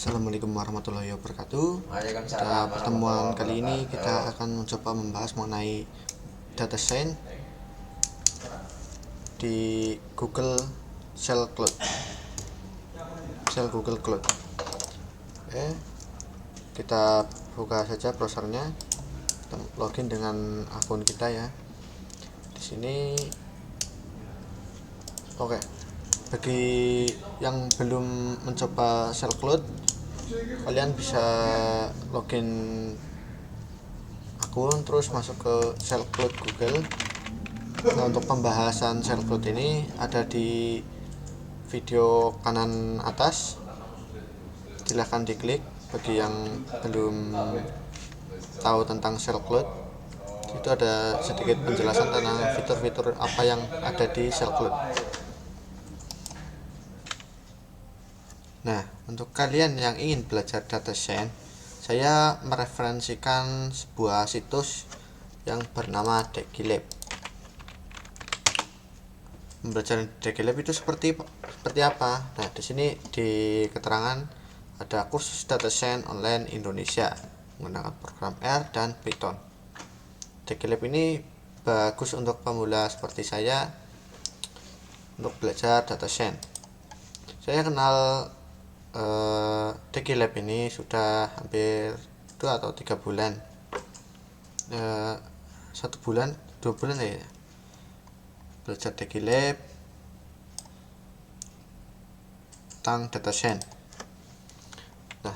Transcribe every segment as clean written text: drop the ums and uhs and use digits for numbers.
Assalamualaikum warahmatullahi wabarakatuh. Waalaikumsalam Pada pertemuan warahmatullahi kali ini kita wabarakatuh. akan mencoba membahas mengenai data science di Google Shell Cloud. Shell Google Cloud. Oke, kita buka saja browsernya. Kita login dengan akun kita ya. Di sini, oke. Bagi yang belum mencoba Shell Cloud, kalian bisa login akun terus masuk ke Shell Cloud Google. Nah, untuk pembahasan Shell Cloud ini ada di video kanan atas, silahkan diklik bagi yang belum tahu tentang Shell Cloud. Itu ada sedikit penjelasan tentang fitur-fitur apa yang ada di Shell Cloud. Nah, untuk kalian yang ingin belajar data science, saya mereferensikan sebuah situs yang bernama DigiLab. Pembelajaran DigiLab itu seperti apa? Nah, di sini di keterangan ada kursus data science online Indonesia menggunakan program R dan Python. DigiLab ini bagus untuk pemula seperti saya untuk belajar data science. Saya kenal DigiLab ini sudah hampir 2 atau 3 bulan. 1 bulan, 2 bulan ya belajar DigiLab tentang data science. Nah,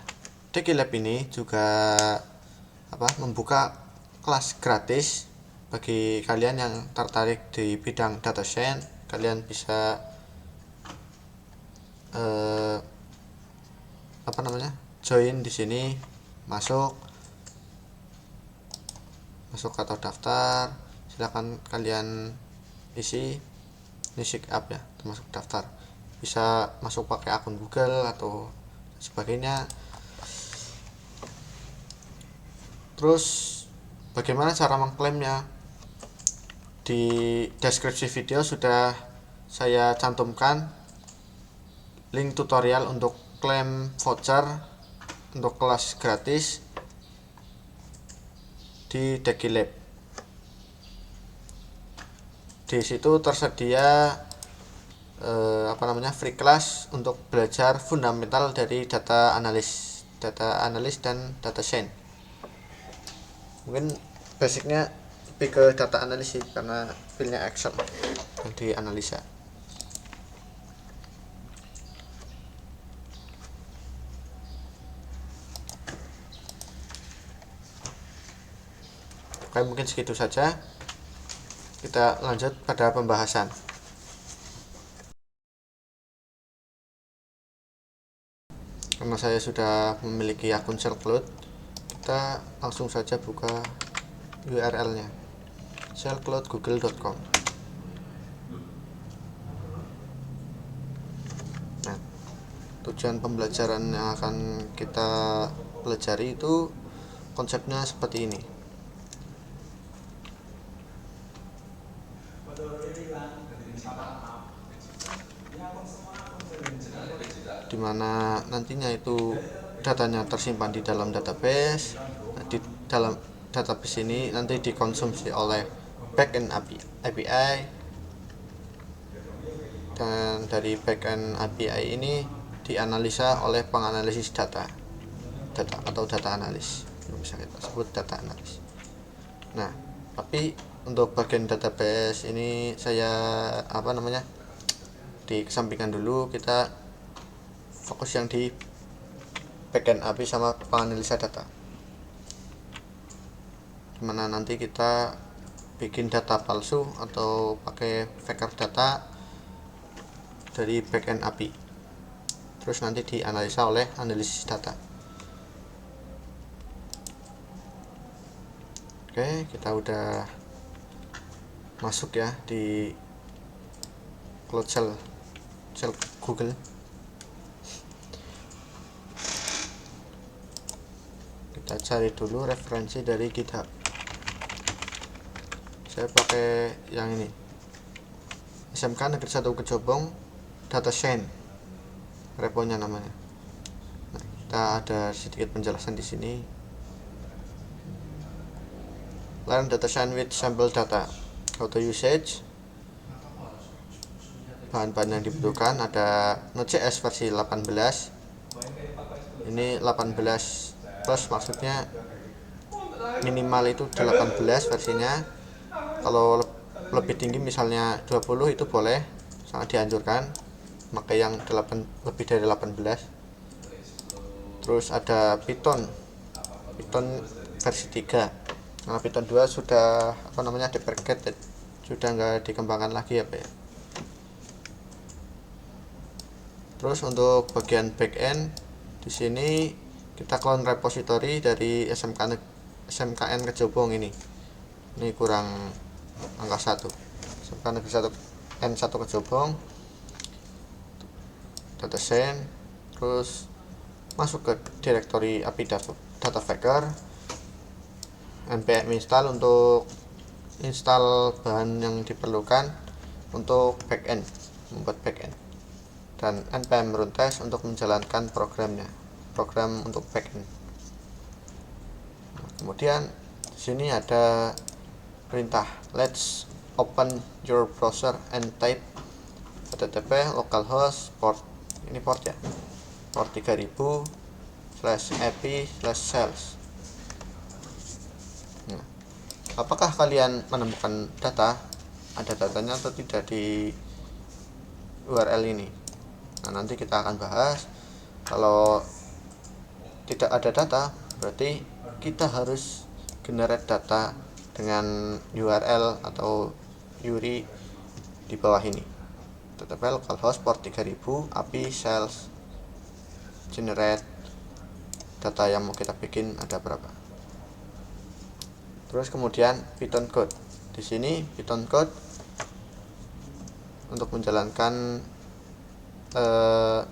DigiLab ini juga membuka kelas gratis bagi kalian yang tertarik di bidang data science. Kalian bisa join di sini, masuk atau daftar. Silakan kalian isi sign up ya, termasuk daftar. Bisa masuk pakai akun Google atau sebagainya. Terus bagaimana cara mengklaimnya? Di deskripsi video sudah saya cantumkan link tutorial untuk klaim voucher untuk kelas gratis di DigiLab. Di situ tersedia free class untuk belajar fundamental dari data analis dan data science. Mungkin basicnya lebih ke data analis sih, karena filenya Excel yang dianalisa. Oke, mungkin segitu saja. Kita lanjut pada pembahasan. Karena saya sudah memiliki akun Shell Cloud, kita langsung saja buka URL-nya, shellcloudgoogle.com. Nah, tujuan pembelajaran yang akan kita pelajari itu konsepnya seperti ini. Dimana nantinya itu datanya tersimpan di dalam database. Nah, di dalam database ini nanti dikonsumsi oleh backend API, dan dari backend API ini dianalisa oleh penganalisis data atau data analis, bisa kita sebut data analis. Nah, tapi untuk bagian database ini saya dikesampingkan dulu. Kita fokus yang di backend API sama penganalisa data, dimana nanti kita bikin data palsu atau pakai faker data dari backend API, terus nanti dianalisa oleh analisis data. Oke, kita udah masuk ya di Cloud Shell Google. Kita cari dulu referensi dari GitHub. Saya pakai yang ini, SMK Negeri 1 Kejobong Data Science, reponya namanya. Nah, Kita ada sedikit penjelasan di sini. Learn data science with sample data. Auto usage. Bahan-bahan yang dibutuhkan ada Node.js versi 18. Ini 18 plus, maksudnya minimal itu 18 versinya. Kalau lebih tinggi misalnya 20 itu boleh, sangat dianjurkan pakai yang lebih dari 18. Terus ada Python versi 3. Karena Python 2 sudah deprecated, sudah nggak dikembangkan lagi ya. Terus untuk bagian backend di sini kita clone repository dari SMKN Kejobong ini. Ini kurang angka 1. SMKN N1 Kejobong. Datascene, terus masuk ke direktori API Data Factor, npm install untuk install bahan yang diperlukan untuk backend, membuat backend, dan npm run test untuk menjalankan program untuk backend. Kemudian di sini ada perintah let's open your browser and type http localhost port, ini port ya, port 3000/API/sales. Nah, apakah kalian menemukan ada datanya atau tidak di URL ini? Nah, nanti kita akan bahas. Kalau tidak ada data, berarti kita harus generate data dengan URL atau URI di bawah ini. http localhost port 3000 API sales generate data yang mau kita bikin ada berapa. Terus kemudian Python code. Di sini Python code untuk menjalankan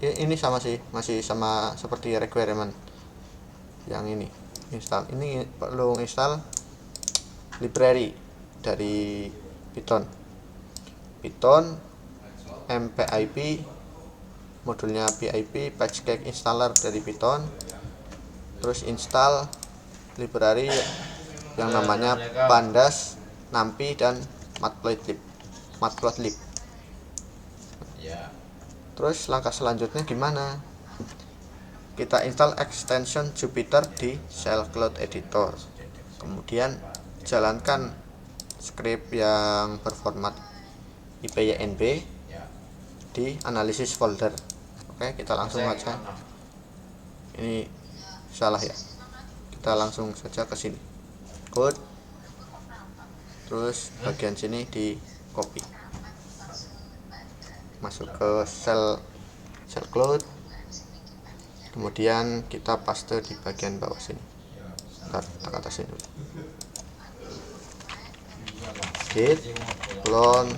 ini sama sih, masih sama seperti requirement yang ini. Ini perlu install library dari Python mpip, modulnya pip, PageCake installer dari Python. Terus install library yang namanya Pandas, NumPy, dan Matplotlib. Terus langkah selanjutnya gimana? Kita install extension Jupyter di Shell Cloud Editor. Kemudian jalankan script yang berformat IPYNB di analisis folder. Oke, kita langsung aja. Ini salah ya. Kita langsung saja ke sini. Code. Terus bagian sini di copy. Masuk ke Shell Cloud. Kemudian kita paste di bagian bawah sini. Kita atasin dulu. Git clone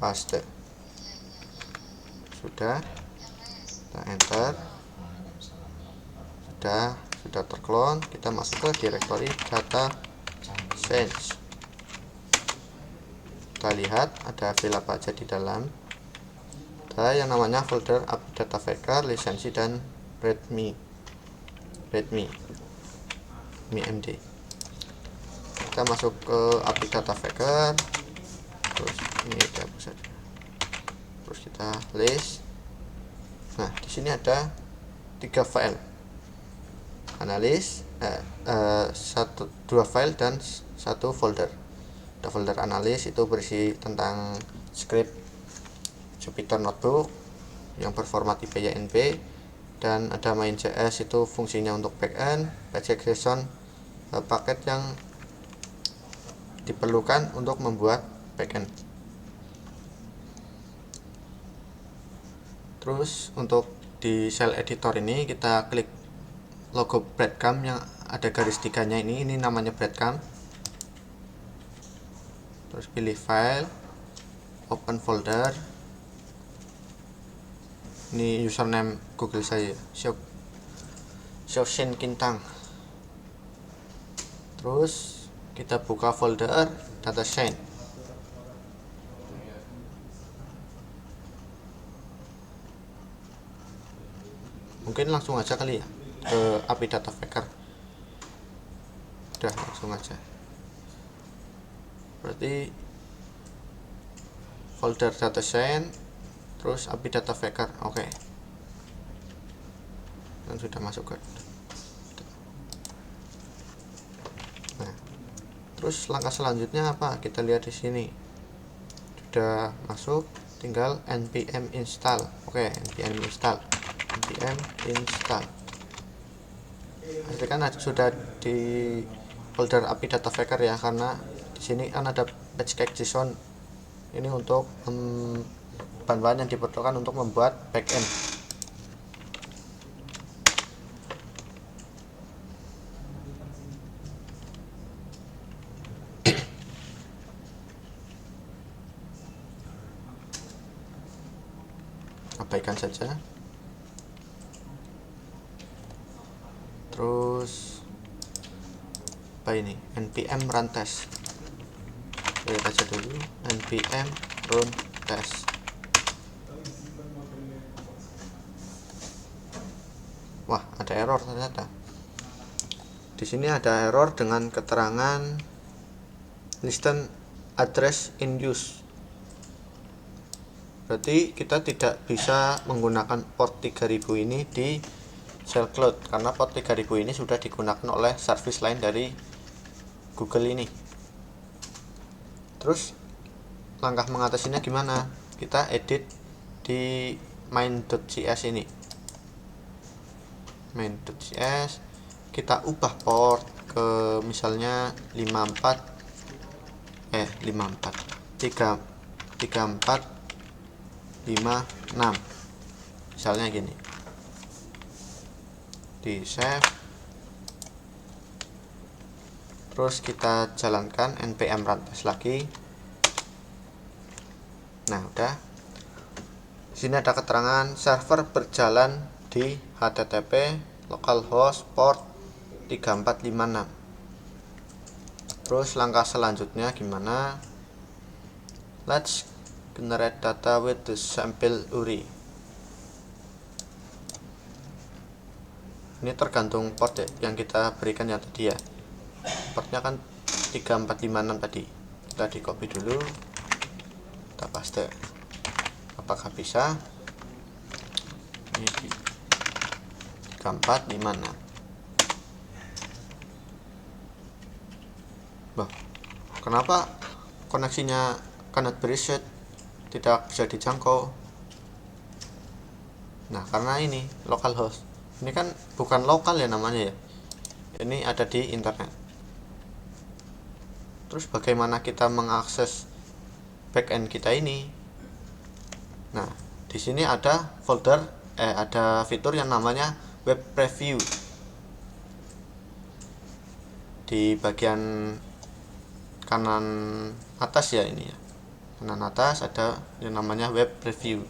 paste. Sudah, kita enter. Sudah terclone. Kita masuk ke direktori data science. Kita lihat ada file apa aja di dalam. Ada yang namanya folder API Data Factor, lisensi, dan readme MD. Kita masuk ke API Data Factor. Terus ini dihapus saja. Terus kita list. Nah, di sini ada 3 file. Analis, 2 file dan 1 folder. Ada folder analis, itu berisi tentang script Jupyter Notebook yang berformat IPYNB, dan ada main.js, itu fungsinya untuk backend, JSON, paket yang diperlukan untuk membuat backend. Terus untuk di Shell Editor ini kita klik logo breadcrumb yang ada garis tiganya ini namanya breadcrumb. Terus pilih file, open folder. Ini username Google saya, Xiaoxin Kintang. Terus kita buka folder datascene. Mungkin langsung aja kali ya ke API Data Factor. Udah langsung aja. Berarti folder DataScience terus API Data Factor. Oke. Dan sudah masuk ke. Nah, terus langkah selanjutnya apa? Kita lihat di sini. Sudah masuk, tinggal npm install. Oke, npm install. npm install. Berarti kan sudah di folder API Data Factor ya, karena di sini kan ada patch.json. Ini untuk bahan-bahan yang diperlukan untuk membuat backend. Abaikan saja. Terus apa ini? npm run test. Lihat aja dulu, npm run test. Wah, ada error ternyata. Di sini ada error dengan keterangan listen address in use. Berarti kita tidak bisa menggunakan port 3000 ini di Shell Cloud, karena port 3000 ini sudah digunakan oleh service lain dari Google ini. Terus langkah mengatasinya gimana? Kita edit di main.js ini. Main.js, kita ubah port ke misalnya 34 56 misalnya gini. Di save, terus kita jalankan npm run test lagi. Nah, udah. Di sini ada keterangan server berjalan di http localhost port 3456. Terus langkah selanjutnya gimana? Let's generate data with the sample URI. Ini tergantung port yang kita berikan yang tadi ya. Portnya kan 3456 tadi. Kita di copy dulu, kita paste. Apakah bisa? Ini di 3456. Bah, kenapa koneksinya cannot be reset, tidak bisa dijangkau? Nah, karena ini localhost. Ini kan bukan lokal ya namanya ya. Ini ada di internet. Terus bagaimana kita mengakses backend kita ini? Nah, di sini ada ada fitur yang namanya web preview. Di bagian kanan atas ya ini ya. Kanan atas ada yang namanya web preview.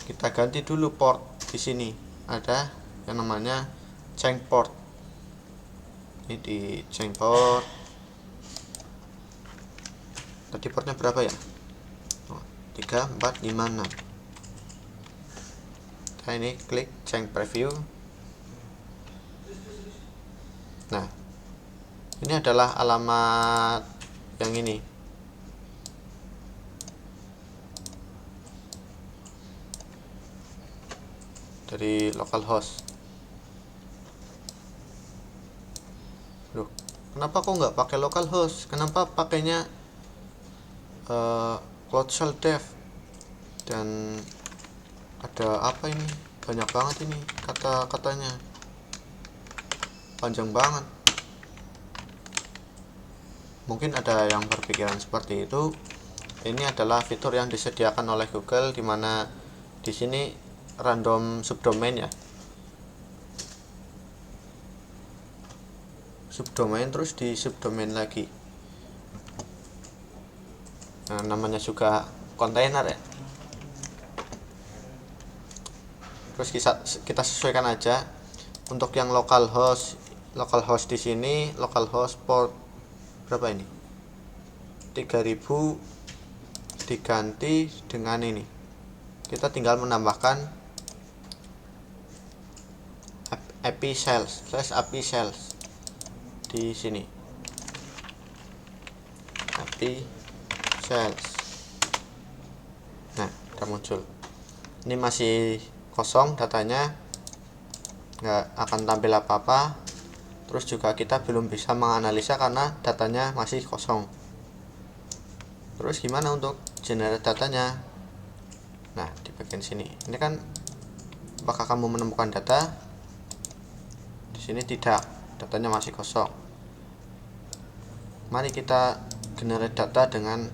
Kita ganti dulu port. Di sini ada yang namanya change port. Ini di change port. Tadi portnya berapa ya? 3456. Nah, ini klik change preview. Nah, ini adalah alamat yang ini. Dari localhost. Loh, kenapa kok nggak pakai localhost? Kenapa pakainya Cloud Shell Dev? Dan ada apa ini? Banyak banget ini kata-katanya. Panjang banget. Mungkin ada yang berpikiran seperti itu. Ini adalah fitur yang disediakan oleh Google, di mana di sini random subdomain ya. Subdomain terus di subdomain lagi. Nah, namanya juga kontainer ya. Terus kita sesuaikan aja. Untuk yang localhost di sini localhost port berapa ini? 3000 diganti dengan ini. Kita tinggal menambahkan API sales /API sales di sini, API sales. Nah, udah muncul. Ini masih kosong datanya, nggak akan tampil apa-apa. Terus juga kita belum bisa menganalisa karena datanya masih kosong. Terus gimana untuk generate datanya? Nah, di bagian sini. Ini kan apakah kamu menemukan data? Di sini tidak, datanya masih kosong. Mari kita generate data dengan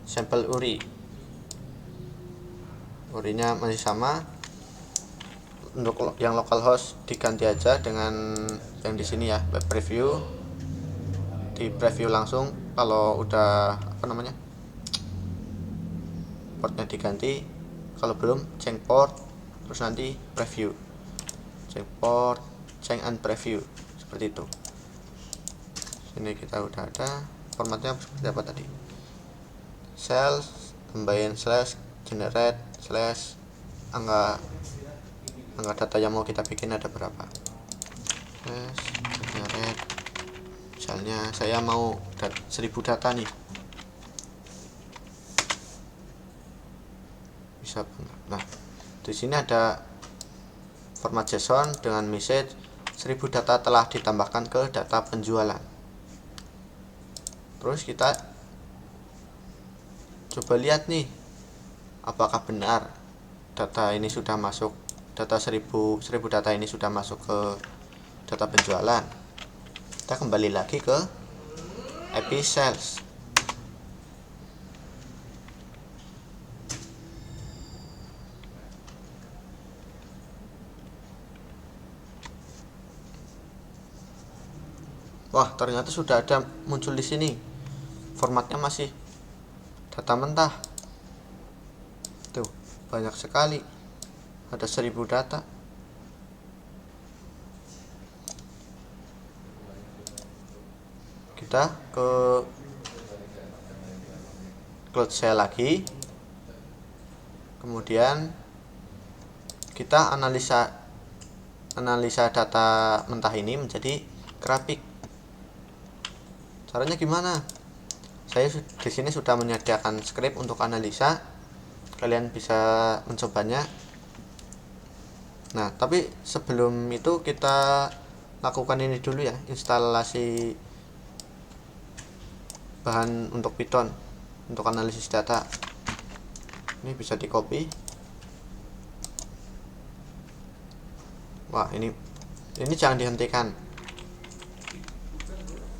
sampel URI. URI-nya masih sama. Untuk yang localhost diganti aja dengan yang di sini ya, web preview. Di preview langsung kalau udah portnya diganti. Kalau belum, change port, terus nanti preview, change port, change and preview, seperti itu. Sini kita udah ada formatnya seperti apa tadi, sales tambahin slash generate slash angka data yang mau kita bikin ada berapa, slash generate. Misalnya saya mau 1000 data nih, bisa banget. Nah, di sini ada format JSON dengan message 1000 data telah ditambahkan ke data penjualan. Terus kita coba lihat nih, apakah benar data ini sudah masuk, data 1000 data ini sudah masuk ke data penjualan. Kita kembali lagi ke API sales. Wah, ternyata sudah ada muncul di sini. Formatnya masih data mentah. Tuh, banyak sekali. Ada 1000 data. Kita ke cloud shell lagi. Kemudian kita analisa data mentah ini menjadi grafik. Caranya gimana? Saya di sini sudah menyediakan script untuk analisa. Kalian bisa mencobanya. Nah, tapi sebelum itu kita lakukan ini dulu ya, instalasi bahan untuk Python untuk analisis data. Ini bisa di copy. Wah, ini jangan dihentikan.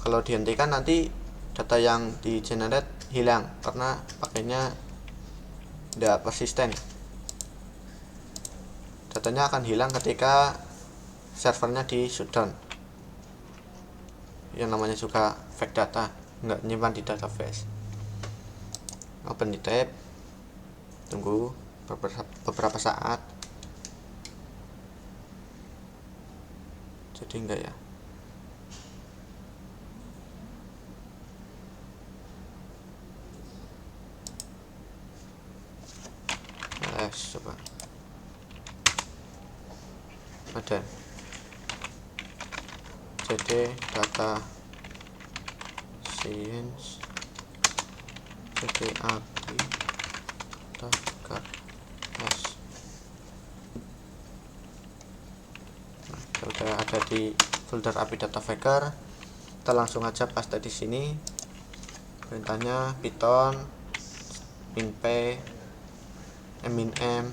Kalau dihentikan nanti data yang di generate hilang karena pakainya tidak persisten. Datanya akan hilang ketika servernya di shutdown. Yang namanya juga fake data, nggak nyimpan di database. Open di tab, tunggu beberapa saat. Jadi enggak ya. Coba ada cd data science cd api data s. Nah, sudah ada di folder api data Faker. Kita langsung aja paste di sini. Perintahnya python minp min_m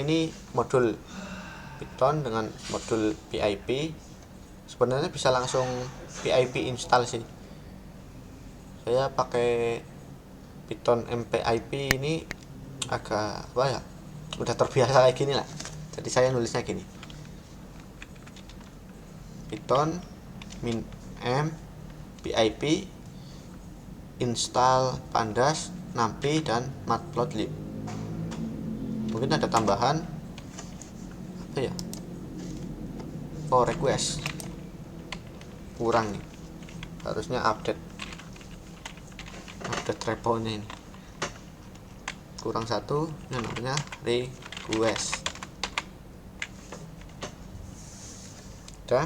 ini modul Python dengan modul pip. Sebenarnya bisa langsung pip install sih. Saya pakai Python mpip ini agak udah terbiasa kayak gini lah. Jadi saya nulisnya gini, Python min_m pip install pandas numpy dan matplotlib. Mungkin ada tambahan request kurang nih, harusnya update repo-nya ini kurang satu, yang namanya request. Udah,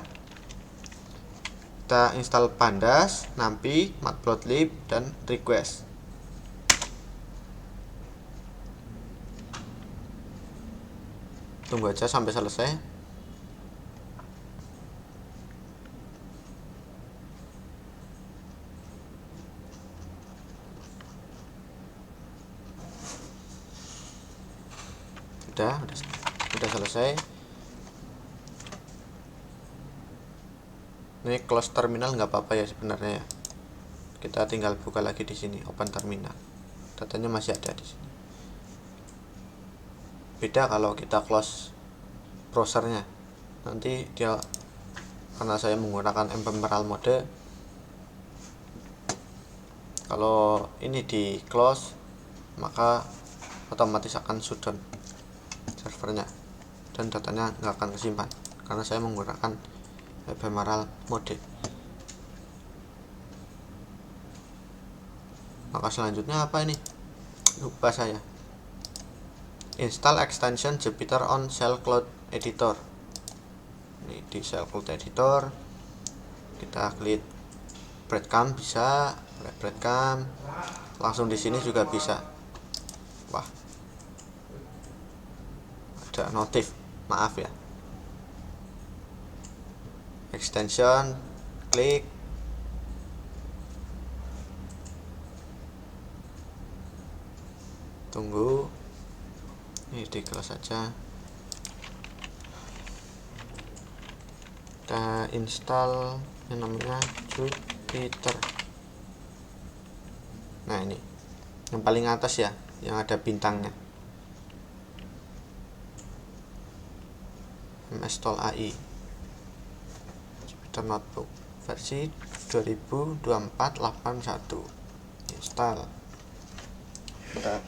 kita install pandas, numpy, matplotlib, dan request. Tunggu aja sampai selesai. Udah selesai. Ini close terminal nggak apa-apa ya sebenarnya ya. Kita tinggal buka lagi di sini, open terminal. Datanya masih ada di sini. Beda kalau kita close browsernya. Nanti dia, karena saya menggunakan ephemeral mode, kalau ini di close maka otomatis akan shutdown servernya dan datanya nggak akan kesimpan karena saya menggunakan ephemeral mode. Maka selanjutnya apa ini? Lupa saya. Install extension Jupyter on Shell Cloud Editor. Ini di Shell Cloud Editor kita klik breadcrumb, bisa breadcrumb, langsung di sini juga bisa. Wah, ada notif, maaf ya. Extension, klik, tunggu, ini di close saja. Kita install yang namanya Jupyter. Nah, ini yang paling atas ya, yang ada bintangnya, MS-Tool AI Jupyter Notebook versi 2024.81. Install. Bentar.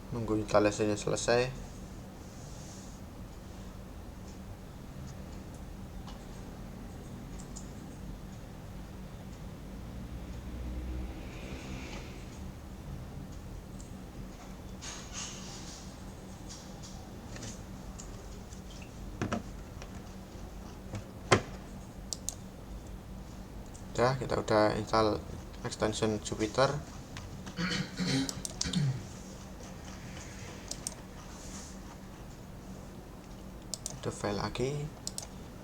Nunggu instalasinya selesai. Kita udah install extension Jupyter. Ada file lagi,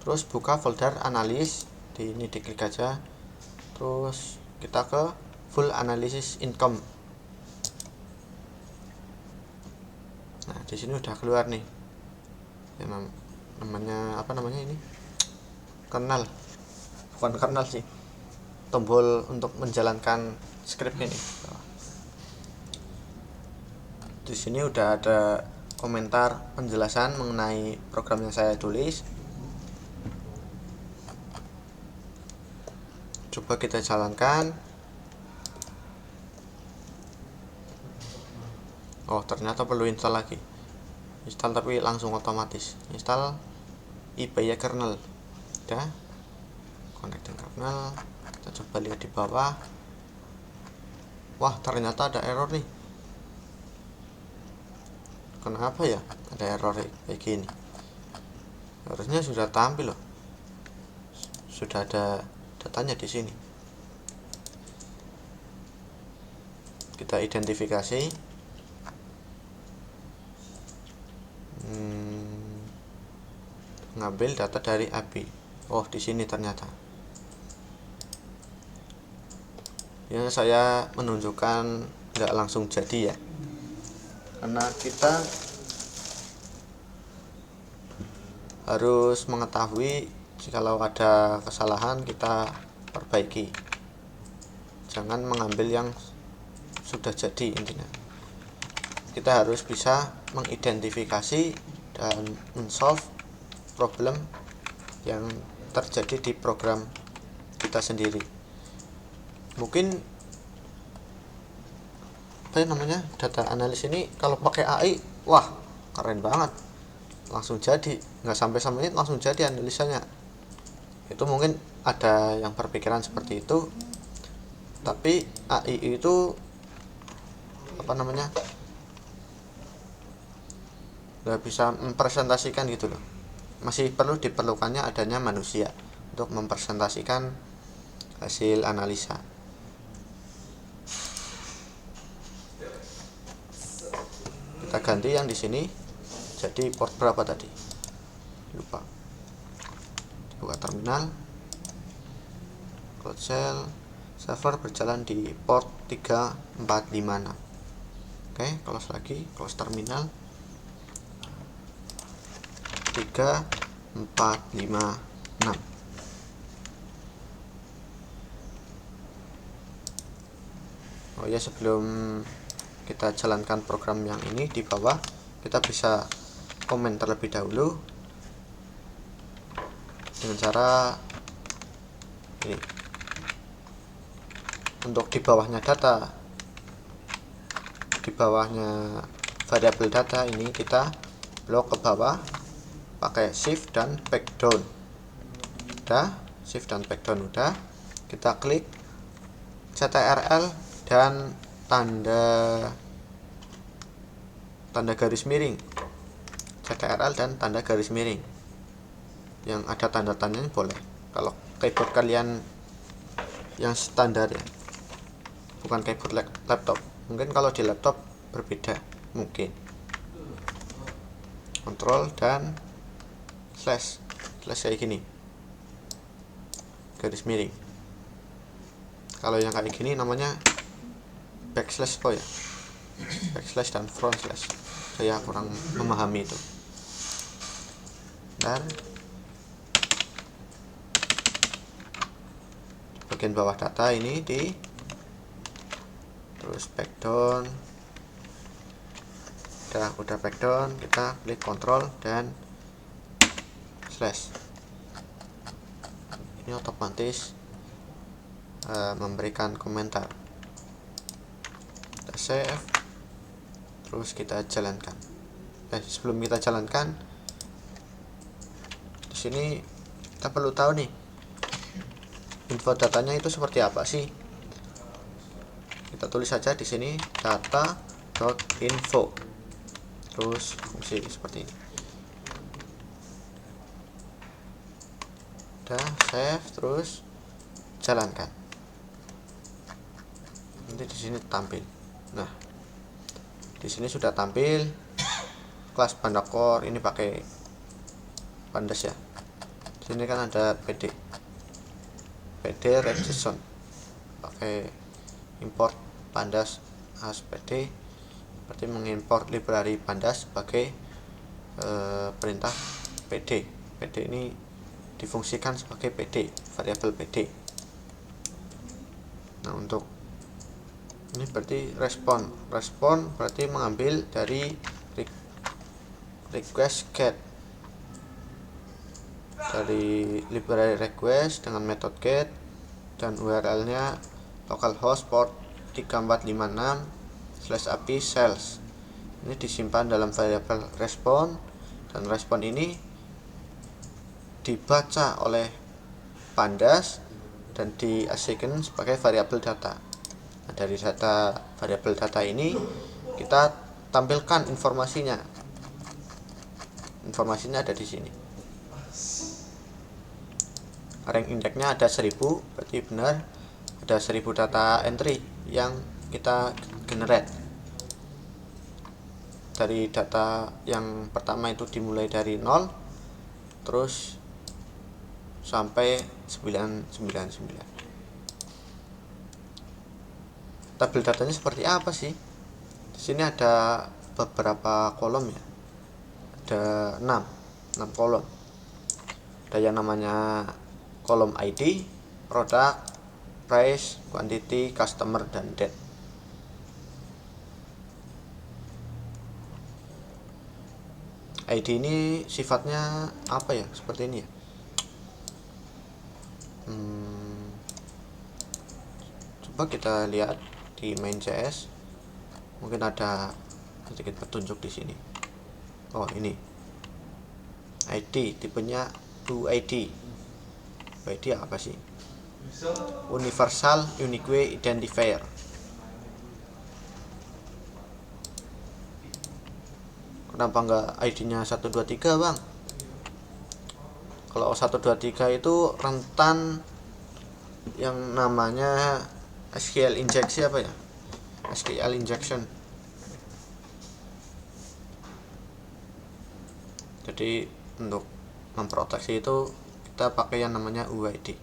terus buka folder analis, di ini diklik aja, terus kita ke full analysis income. Nah, di sini udah keluar nih yang namanya apa namanya ini, kernel, bukan kernel sih, tombol untuk menjalankan script ini. Di sini udah ada komentar penjelasan mengenai program yang saya tulis. Coba kita jalankan. Oh, ternyata perlu install lagi. Install tapi langsung otomatis. Install IPY kernel. Udah. Connecting kernel. Kita coba lihat di bawah. Wah, ternyata ada error nih. Kenapa ya ada error kayak gini? Harusnya sudah tampil loh, sudah ada datanya di sini. Kita identifikasi. Ngambil data dari API. Oh, di sini ternyata. Ya, saya menunjukkan nggak langsung jadi ya, karena kita harus mengetahui jikalau ada kesalahan kita perbaiki, jangan mengambil yang sudah jadi. Intinya kita harus bisa mengidentifikasi dan men-solve problem yang terjadi di program kita sendiri. Mungkin apa namanya, data analis ini kalau pakai AI, wah keren banget. langsung jadi, nggak sampai semenit langsung jadi analisanya. Itu mungkin ada yang berpikiran seperti itu, tapi AI itu nggak bisa mempresentasikan gitu loh. Masih perlu diperlukannya adanya manusia untuk mempresentasikan hasil analisa. Kita ganti yang di sini jadi port berapa tadi, lupa. Buka terminal, close shell, server berjalan di port 3456. Oke, close lagi, close terminal 3456. Oh ya, sebelum kita jalankan program yang ini, di bawah kita bisa komen terlebih dahulu dengan cara ini. Untuk di bawahnya data, di bawahnya variabel data ini kita blok ke bawah pakai shift dan back down. Udah, shift dan back down udah, kita klik CTRL dan tanda garis miring, CTRL dan tanda garis miring. Yang ada tanda tandanya boleh. Kalau keyboard kalian yang standar ya, bukan keyboard laptop. Mungkin kalau di laptop berbeda, mungkin. Kontrol dan slash kayak gini, garis miring. Kalau yang kayak gini namanya backslash ya, backslash dan front slash. Saya kurang memahami itu. Dan bagian bawah data ini terus back down. Udah back down, kita klik kontrol dan slash. Ini otomatis memberikan komentar. Kita save, terus kita jalankan. Sebelum kita jalankan, di sini kita perlu tahu nih, info datanya itu seperti apa sih. Kita tulis saja di sini data.info, terus fungsi seperti ini. Udah save, terus jalankan. Nanti di sini tampil. Nah, di sini sudah tampil kelas Panda Core. Ini pakai Pandas ya. Di sini kan ada PD registration, pakai import Pandas as PD, berarti mengimport library Pandas sebagai perintah PD. PD ini difungsikan sebagai PD, variabel PD. Nah, untuk ini berarti respon berarti mengambil dari request get, dari library request dengan metode get, dan URL nya localhost port 3456/API sales. Ini disimpan dalam variabel respon, dan respon ini dibaca oleh Pandas dan diassign sebagai variabel data. Nah, dari data variabel data ini kita tampilkan informasinya. Informasinya ada di sini. Rank indexnya ada 1000, berarti benar ada 1000 data entry yang kita generate. Dari data yang pertama itu dimulai dari 0 terus sampai 999. Tabel datanya seperti apa sih? Di sini ada beberapa kolom ya. Ada 6 kolom. Ada yang namanya kolom ID, product, price, quantity, customer, dan date. ID ini sifatnya apa ya? Seperti ini ya. Coba kita lihat di main.js, mungkin ada sedikit petunjuk di sini. Oh, ini ID tipenya UID. UID apa sih? Universal Unique Identifier. Kenapa nggak ID-nya 123 bang? Kalau 123 itu rentan yang namanya SQL injeksi apa ya? SQL injection. Jadi untuk memproteksi itu kita pakai yang namanya UID.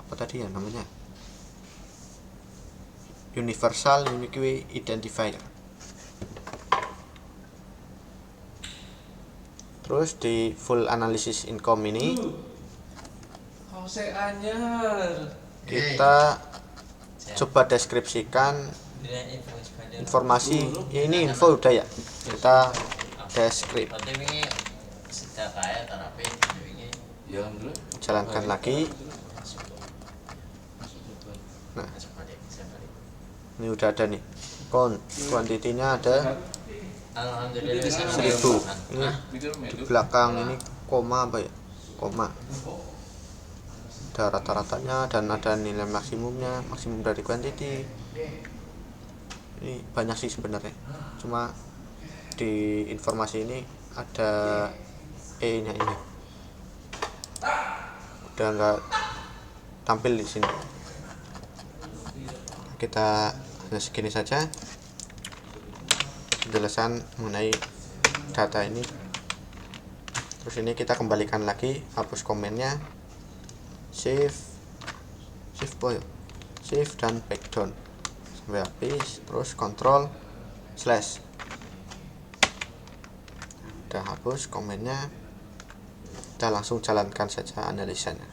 Apa tadi ya namanya? Universal Unique Identifier. Terus di full analysis income ini kita coba deskripsikan informasi. Ini info udah ya, kita deskrip jalankan lagi. Nah, ini udah ada nih, kuantitinya ada 1000. Ini di belakang ini koma apa ya, koma, ada rata-ratanya dan ada nilai maksimumnya, maksimum dari kuantiti. Ini banyak sih sebenarnya, cuma di informasi ini ada E nya ini udah nggak tampil di sini. Kita hanya segini saja penjelasan mengenai data ini. Terus ini kita kembalikan lagi, hapus komennya, save dan back down sampai habis, terus control slash. Udah hapus komennya, kita langsung jalankan saja analisanya.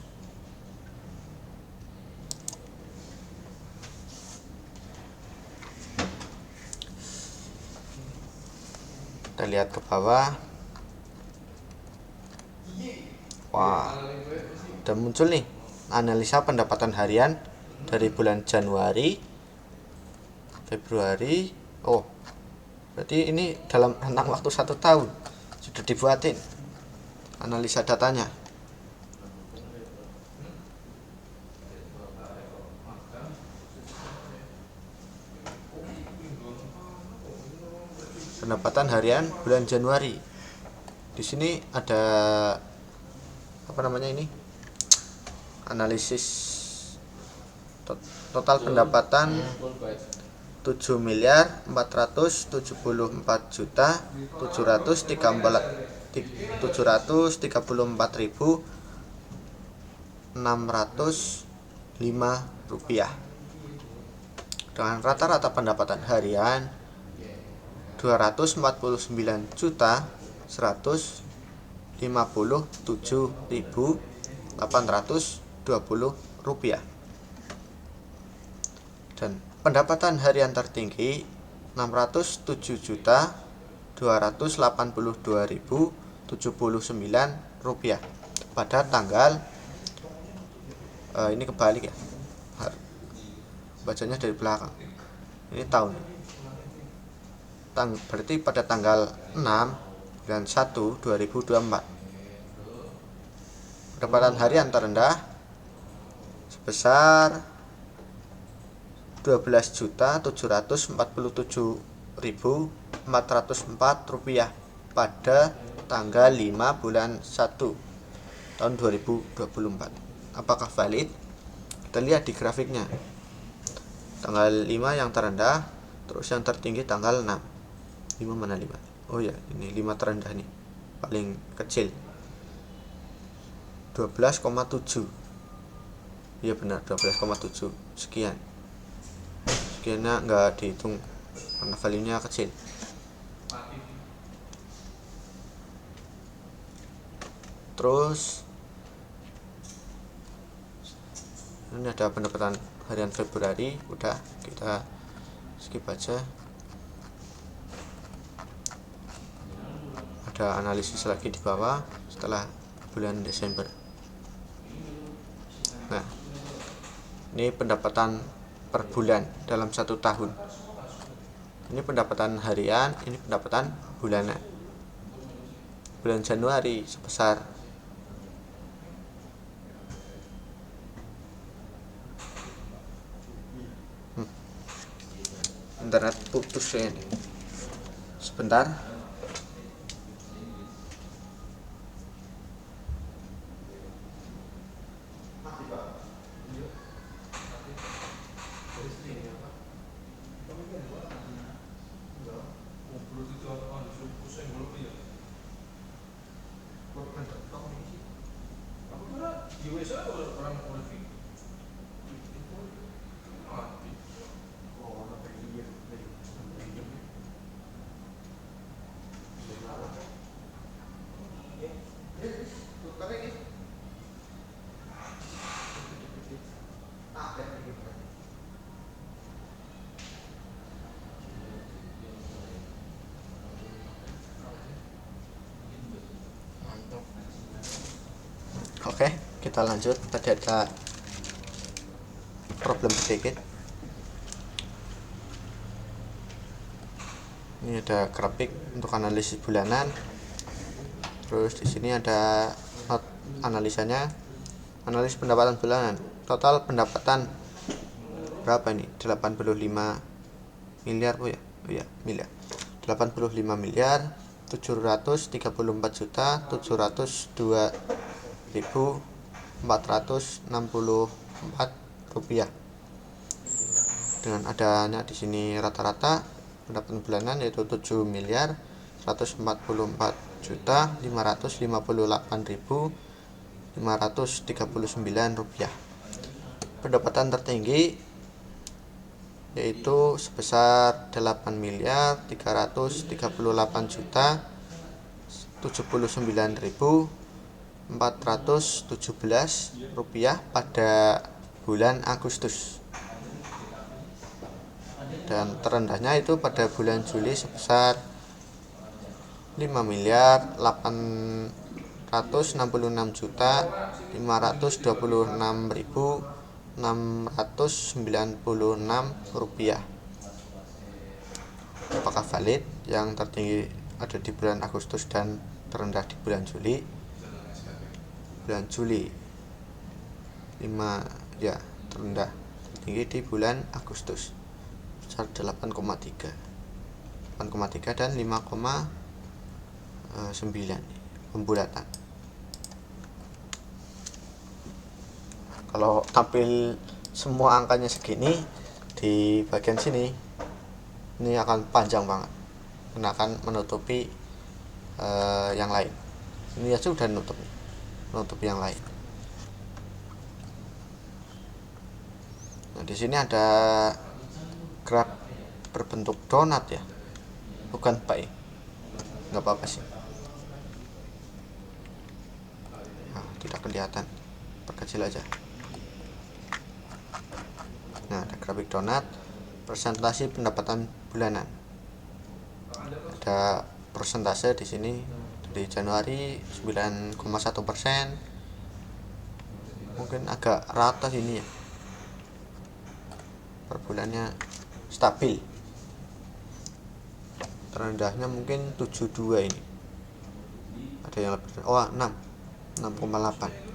Kita lihat ke bawah. Wah, udah muncul nih analisa pendapatan harian dari bulan Januari, Februari. Oh, berarti ini dalam rentang waktu 1 tahun sudah dibuatin analisa datanya. Pendapatan harian bulan Januari. Di sini ada apa namanya ini? Analisis total pendapatan 7.434.605 rupiah, dengan rata-rata pendapatan harian 249.157.820 rupiah. Dan pendapatan harian tertinggi 607.282.079 rupiah pada tanggal ini kebalik ya, bacanya dari belakang, ini tahun. Berarti pada tanggal 6 bulan 1 2024 pendapatan harian terendah sebesar 12.747.404 rupiah pada tanggal 5 bulan 1 tahun 2024. Apakah valid? Kita lihat di grafiknya. Tanggal 5 yang terendah, terus yang tertinggi tanggal 6. 5 mana 5? Oh ya, ini 5 terendah nih, paling kecil 12,7. Iya benar, 12,7 sekian. Sekiannya nggak dihitung karena value-nya kecil. Terus ini ada pendapatan harian Februari, udah kita skip aja. Ada analisis lagi di bawah setelah bulan Desember. Nah, ini pendapatan per bulan dalam 1 tahun. Ini pendapatan harian, ini pendapatan bulanan. bulan Januari sebesar internet putus ya ini. Sebentar. Oke, kita lanjut. Tadi ada problem sedikit. Ini ada grafik untuk analisis bulanan. Terus di sini ada analisanya. Analisis pendapatan bulanan. Total pendapatan berapa ini? 85 miliar Bu ya? Oh ya, miliar. 85 miliar 734.2.464 rupiah. Dengan adanya di sini rata-rata pendapatan bulanan yaitu 7 miliar 144.558.539 rupiah. Pendapatan tertinggi yaitu sebesar 8 miliar 339.417 rupiah pada bulan Agustus, dan terendahnya itu pada bulan Juli sebesar 5 miliar 836.526.696 rupiah. Apakah valid? Yang tertinggi ada di bulan Agustus dan terendah di bulan Juli. Bulan Juli 5 ya, terendah, tertinggi di bulan Agustus sebesar 8,3 dan 5,9 pembulatan. Kalau tampil semua angkanya segini di bagian sini, ini akan panjang banget, karena akan menutupi yang lain. Ini aja udah menutupi yang lain. Nah, di sini ada graf berbentuk donat ya, bukan pie. Nggak apa-apa sih. Nah, tidak kelihatan, perkecil aja. Nah, ada grafik donat, persentase pendapatan bulanan. Ada persentase di sini dari Januari 9,1%. Mungkin agak rata ini ya. Per bulannya stabil. Terendahnya mungkin 72 ini. Ada yang lebih, 6,8.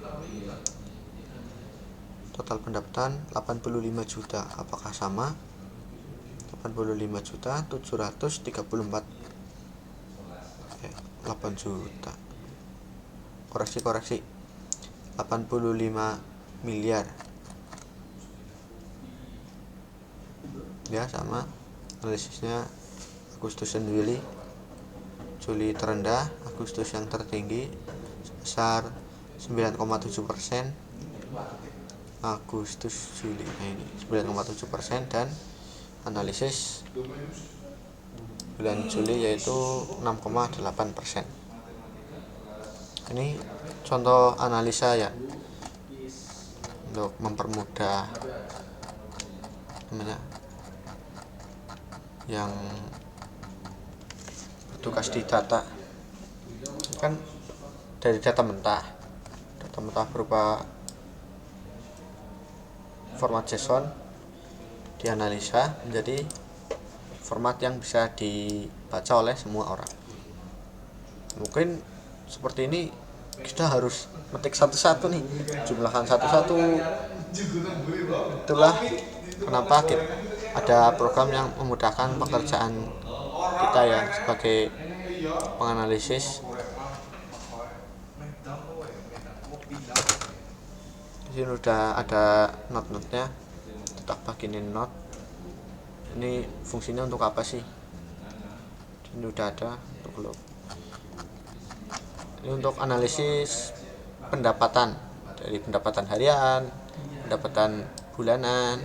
Total pendapatan 85 juta. Apakah sama? 85.734. 8 juta. Koreksi. 85 miliar. Ya, sama. Analisisnya Agustus dan Juli. Juli terendah, Agustus yang tertinggi sebesar 9,7%. Agustus Juli, nah ini 9,7%, dan analisis bulan Juli yaitu 6,8%. Ini contoh analisa ya, untuk mempermudah yang bertugas di data. Kan dari data mentah berupa format JSON dianalisa menjadi format yang bisa dibaca oleh semua orang. Mungkin seperti ini kita harus metik satu-satu nih, jumlahkan satu-satu. Itulah kenapa ada program yang memudahkan pekerjaan kita ya sebagai penganalisis. Di sini udah ada not-notnya, tak bagiin not. Ini fungsinya untuk apa sih? Ini udah ada untuk log. Ini untuk analisis pendapatan, dari pendapatan harian, pendapatan bulanan,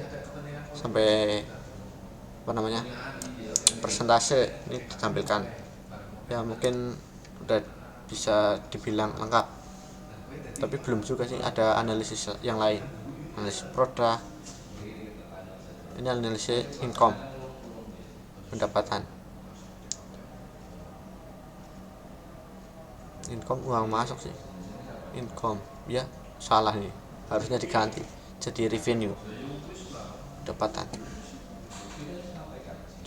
sampai persentase ini ditampilkan. Ya mungkin udah bisa dibilang lengkap, tapi belum juga sih, ada analisis yang lain, analisis produk. Ini analisis income, pendapatan. Income uang masuk sih, income ya salah nih, harusnya diganti jadi revenue, pendapatan.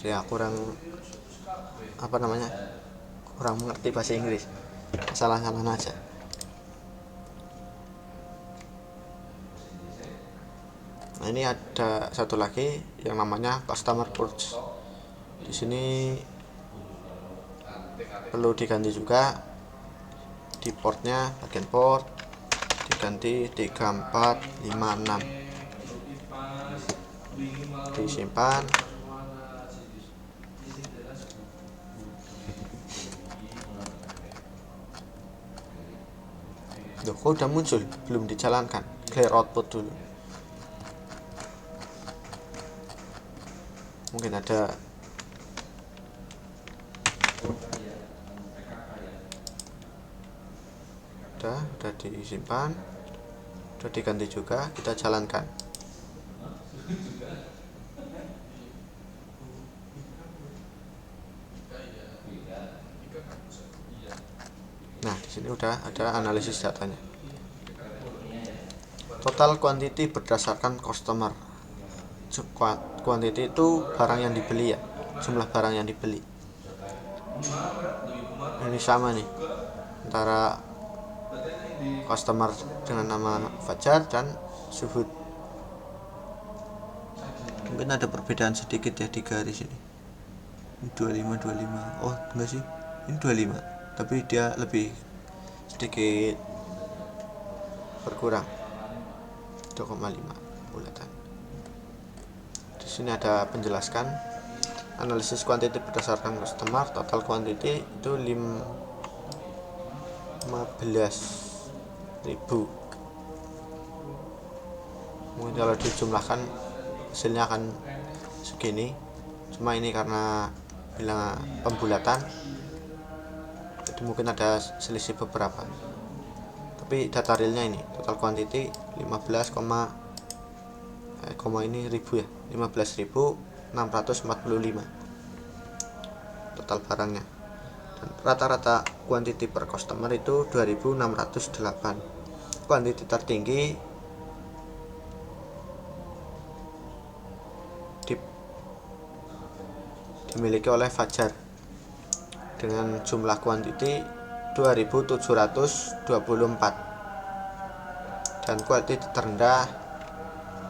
Ya kurang mengerti bahasa Inggris, salah-salah aja. Nah, ini ada satu lagi yang namanya customer purchase. Di sini perlu diganti juga, di portnya, bagian port diganti 3456, disimpan. Loh, kok udah muncul, belum dijalankan, clear output dulu. Mungkin ada udah disimpan, udah diganti juga, kita jalankan. Nah, di sini udah ada analisis datanya. Total quantity berdasarkan customer. Quantity itu barang yang dibeli ya, jumlah barang yang dibeli. Ini sama nih antara customer dengan nama Fajar dan Suhud. Mungkin ada perbedaan sedikit ya di garis ini. 25. Oh enggak sih, ini 25, tapi dia lebih sedikit berkurang, 2,5 bulatan. Di sini ada penjelaskan analisis quantity berdasarkan customer. Total quantity itu 15.000. Mungkin kalau dijumlahkan hasilnya akan segini, cuma ini karena bilang pembulatan jadi mungkin ada selisih beberapa, tapi data realnya ini total quantity 15, ini ribu ya, 15.645 total barangnya. Dan rata-rata quantity per customer itu 2.608. Quantity tertinggi dimiliki oleh Fajar dengan jumlah quantity 2.724, dan quantity terendah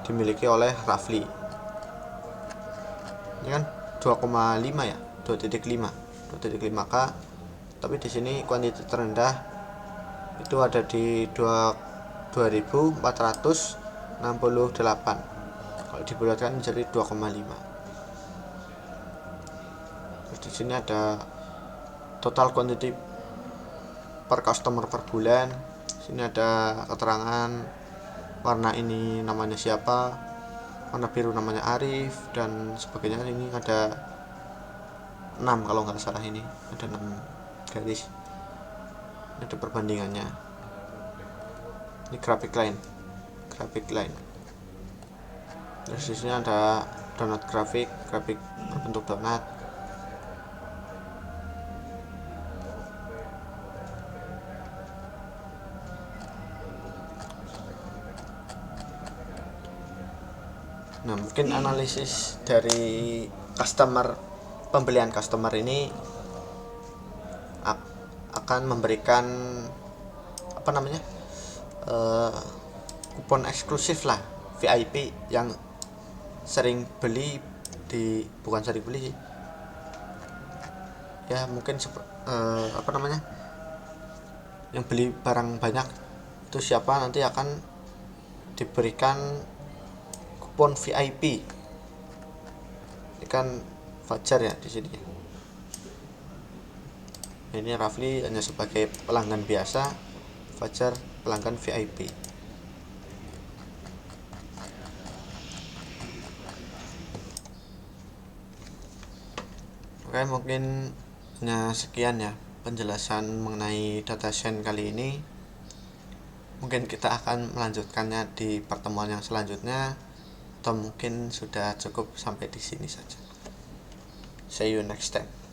dimiliki oleh Rafli. Ini kan 2,5 ya, 2.5K, tapi di sini quantity terendah itu ada di 2.468. Kalau dibulatkan menjadi 2,5. Di sini ada total quantity per customer per bulan. Sini ada keterangan warna ini namanya siapa, warna biru namanya Arif, dan sebagainya. Ini ada 6 kalau nggak salah, ini ada 6 garis. Ini ada perbandingannya. Ini grafik line. Terus di sini ada donut grafik berbentuk donat. Nah, mungkin analisis dari pembelian customer ini akan memberikan apa namanya kupon eksklusif lah, VIP, yang sering beli bukan sering beli sih ya, mungkin apa namanya, yang beli barang banyak itu siapa nanti akan diberikan kupon VIP. Ini kan Fajar ya di sini. Ini Rafli hanya sebagai pelanggan biasa, Fajar pelanggan VIP. Oke, mungkin sekian ya penjelasan mengenai DataSense kali ini. Mungkin kita akan melanjutkannya di pertemuan yang selanjutnya, atau mungkin sudah cukup sampai di sini saja. See you next time.